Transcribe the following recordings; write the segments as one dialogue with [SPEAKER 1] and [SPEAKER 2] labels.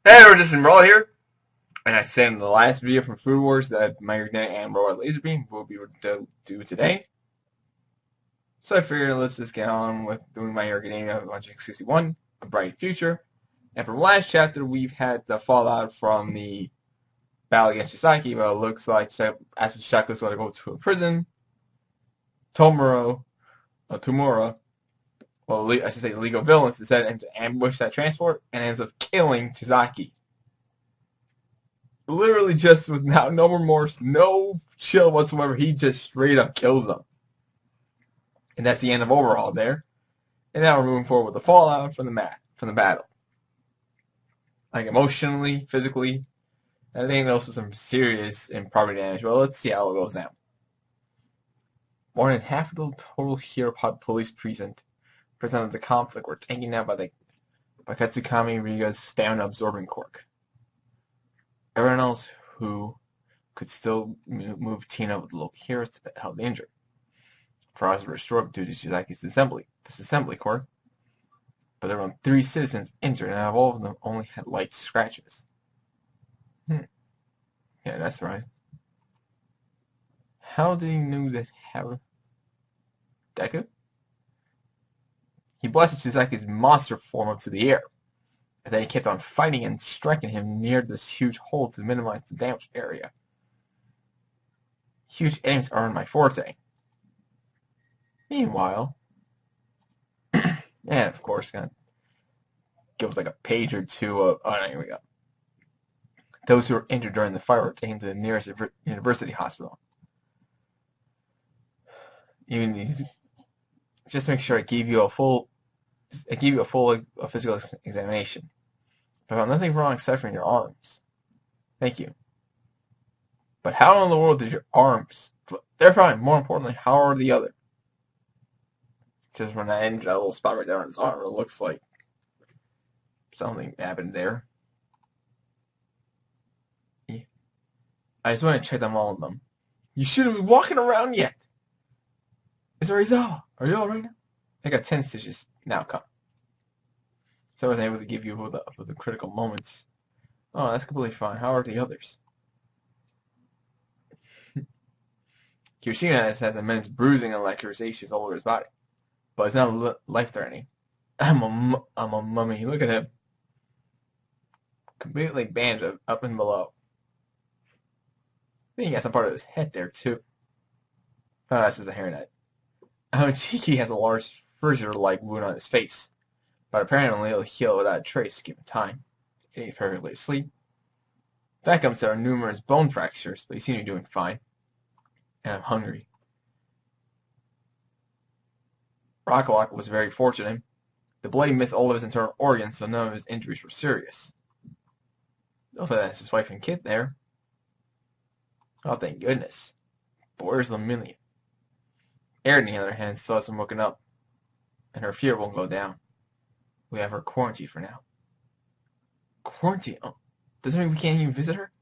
[SPEAKER 1] Hey, we're just Roll here, and I said in the last video from Food Wars that my grenade and Roll Laser Beam will be do today. So I figured let's just get on with doing my grenade of 161, A Bright Future. And from last chapter, we've had the fallout from the battle against Chisaki, but it looks like as Chisaki's going to go to a prison, Tomura, well, I should say the League of Villains, decided to ambush that transport and ends up killing Chisaki. Literally just with no remorse, no chill whatsoever. He just straight up kills them. And that's the end of Overhaul there. And now we're moving forward with the fallout from the battle. Like emotionally, physically, I think those are some serious and property damage. Well, let's see how it goes now. More than half of the total Hiropod police precinct of the conflict were taken down by Katsukami Riga's stamina absorbing quirk. Everyone else who could still move Tina with the local heroes to held injured. Frost were destroyed due to Shizaki's disassembly quirk, but there were 3 citizens injured, and all of them only had light scratches. Yeah, that's right. How did he know that Deku? He blasted Shizaki's monster form up to the air, and then he kept on fighting and striking him near this huge hole to minimize the damage area. Huge aims aren't my forte. Meanwhile, and of course, gonna give us like a page or two of. Oh, no, here we go. Those who were injured during the fire were taken to the nearest university hospital. Just make sure I gave you a full physical examination. I found nothing wrong except for your arms. Thank you. But how in the world did your arms? They're fine. More importantly, how are the other? Just when I injured that little spot right there on his arm, it looks like something happened there. Yeah. I just want to check them all of them. You shouldn't be walking around yet. It's Arizawa. Are you all right now? I got 10 stitches. Now come. So I was able to give you the critical moments. Oh, that's completely fine. How are the others? Kirishima has immense bruising and lacrimations all over his body, but it's not life-threatening. I'm a mummy. Look at him. Completely bandaged up and below. I think he got some part of his head there, too. Oh, that's just a hairnet. Chiki has a large fissure-like wound on his face, but apparently it'll heal without a trace given time. He's perfectly asleep. Back comes there are numerous bone fractures, but he seems to be doing fine. And I'm hungry. Rocklock was very fortunate. The blade missed all of his internal organs, so none of his injuries were serious. Also, that's his wife and kid there. Oh, thank goodness. But where's Lemillion? Erin, on the other hand, still hasn't woken up, and her fear won't go down. We have her quarantined for now. Quarantine? Oh, does that mean we can't even visit her?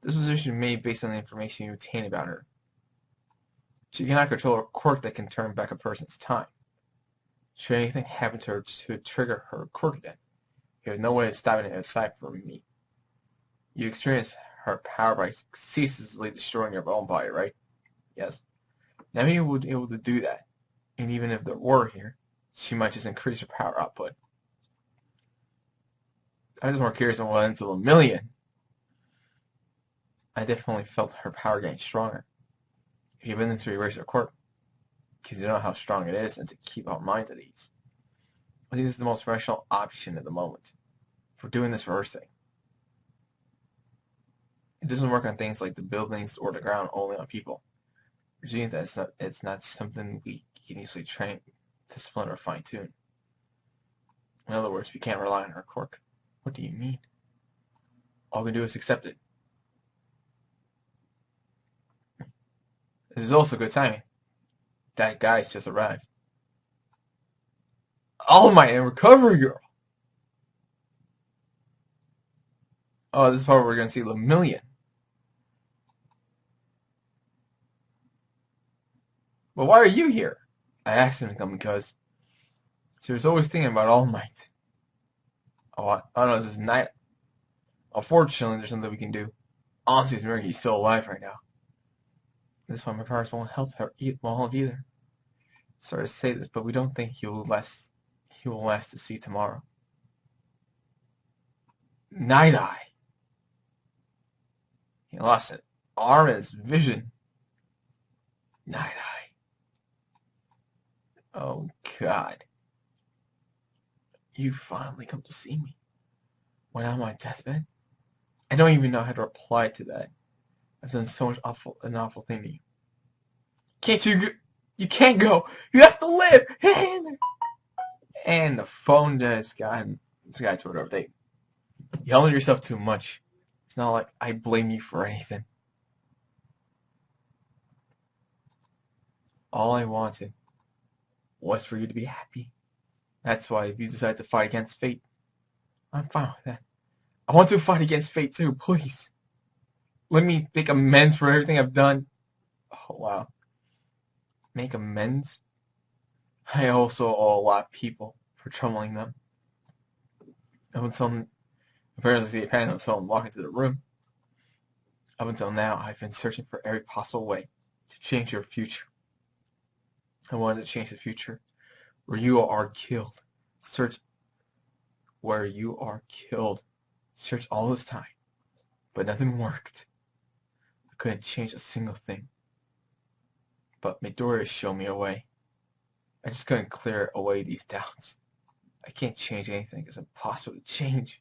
[SPEAKER 1] This decision is made based on the information you obtain about her. She cannot control a quirk that can turn back a person's time. Should anything happen to her to trigger her quirk again, you have no way of stopping it aside from me. You experience her power by ceaselessly destroying your own body, right? Yes. Now you would be able to do that, and even if there were here, she might just increase her power output. I'm just more curious on what went into Lemillion. I definitely felt her power getting stronger. If you've been to erase her quirk, because you know how strong it is, and to keep our minds at ease. I think this is the most rational option at the moment. For doing this for her sake. It doesn't work on things like the buildings or the ground, only on people. Which means that it's not something we can easily train, discipline, or fine-tune. In other words, we can't rely on her quirk. What do you mean? All we can do is accept it. This is also good timing. That guy's just arrived. All Might and Recovery Girl! Oh, this is part where we're going to see Lemillion. But why are you here? I asked him to come because she was always thinking about All Might. Oh no, this is Night. Unfortunately, there's nothing we can do. Honestly, it's a miracle he's still alive right now. This one, my parents won't help either. Sorry to say this, but we don't think he will last to see tomorrow. Night-Eye. He lost an arm and his vision. Night-Eye. Oh, God. You finally come to see me. When I'm on my deathbed? I don't even know how to reply to that. I've done so much an awful thing to you. Can't you? You can't go. You have to live. And the phone this guy Twitter update. You held yourself too much. It's not like I blame you for anything. All I wanted was for you to be happy. That's why if you decide to fight against fate, I'm fine with that. I want to fight against fate too, please. Let me make amends for everything I've done. Oh, wow. Make amends? I also owe a lot of people for troubling them. And when someone walk into the room, up until now, I've been searching for every possible way to change your future. I wanted to change the future where you are killed. Search where you are killed. Search all this time, but nothing worked. I couldn't change a single thing. But Midoriya showed me a way. I just couldn't clear away these doubts. I can't change anything. It's impossible to change.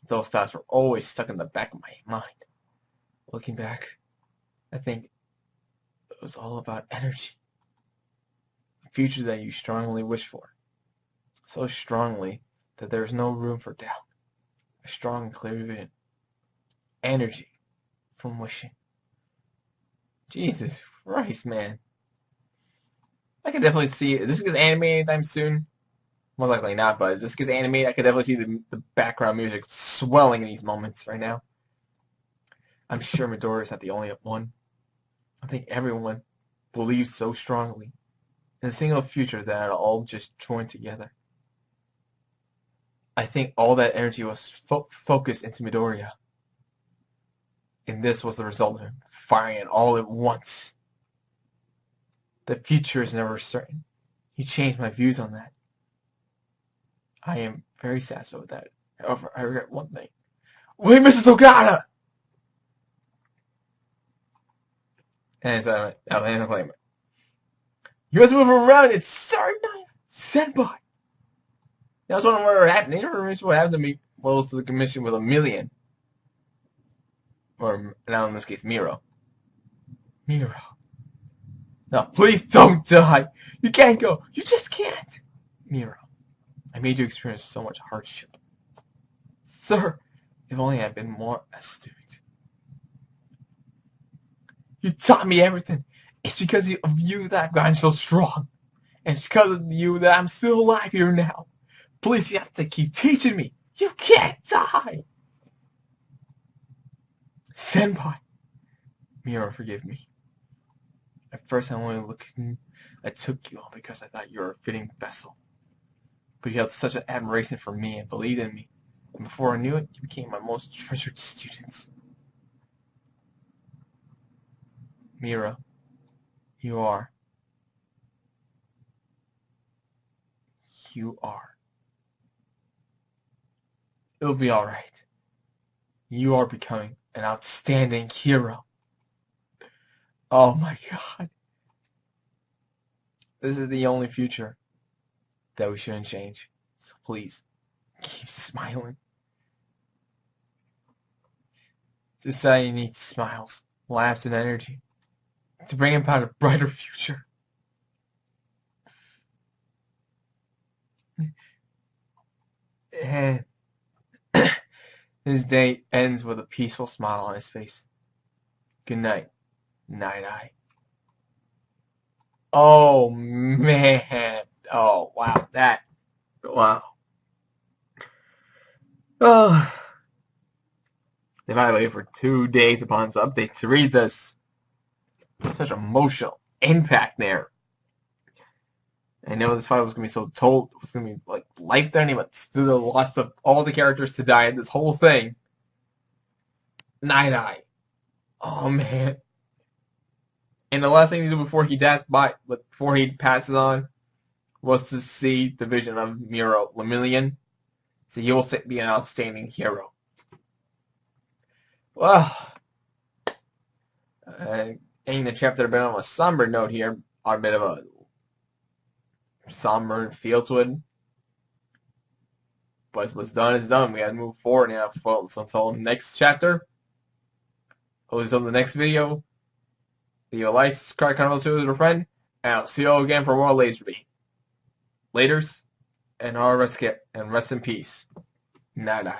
[SPEAKER 1] Those thoughts were always stuck in the back of my mind. Looking back, I think it was all about energy. The future that you strongly wish for. So strongly that there is no room for doubt. A strong and clear vision. Energy from wishing. Jesus Christ, man. I could definitely see, if this gets animated anytime soon, more likely not, but if this gets animated, I could definitely see the background music swelling in these moments right now. I'm sure Midoriya is not the only one. I think everyone believes so strongly in a single future that it'll all just join together. I think all that energy was focused into Midoriya. And this was the result of him firing it all at once. The future is never certain. He changed my views on that. I am very satisfied with that. However, I regret one thing. Wait, Mrs. Okada! And so I'll hand the claim. You must move around. It's sorry, Senpai. That was one where it happened. They never mentioned what happened to me. What was the commission with a million? Or now in this case, Miro. Miro. No, please don't die. You can't go. You just can't. Miro, I made you experience so much hardship. Sir, if only I had been more astute. You taught me everything. It's because of you that I've gotten so strong. And it's because of you that I'm still alive here now. Please, you have to keep teaching me. You can't die. Senpai. Miro, forgive me. At first, I took you on because I thought you were a fitting vessel. But you had such an admiration for me and believed in me. And before I knew it, you became my most treasured student. Miro, you are. It'll be alright. You are becoming an outstanding hero. Oh my God. This is the only future that we shouldn't change. So please, keep smiling. Society needs smiles, laughs, and energy to bring about a brighter future. And his day ends with a peaceful smile on his face. Good night, Night-Eye. Oh, man. Oh, wow. Wow. Oh. If I waited for 2 days upon its update to read this. Such emotional impact there. I know this fight was going to be it was going to be like life-threatening, but still the loss of all the characters to die in this whole thing. Night-Eye. Oh, man. And the last thing he did before he passes on was to see the vision of Muro Lemillion. So he will be an outstanding hero. Well, ending the chapter a bit on a somber note here, on a bit of a somber feel to it. But what's done is done. We gotta move forward now. So until the next chapter, or until the next video, leave a like, subscribe, comment, with a friend, and I'll see you all again for more Laserbeam. Laters, and rest in peace. Night-Eye.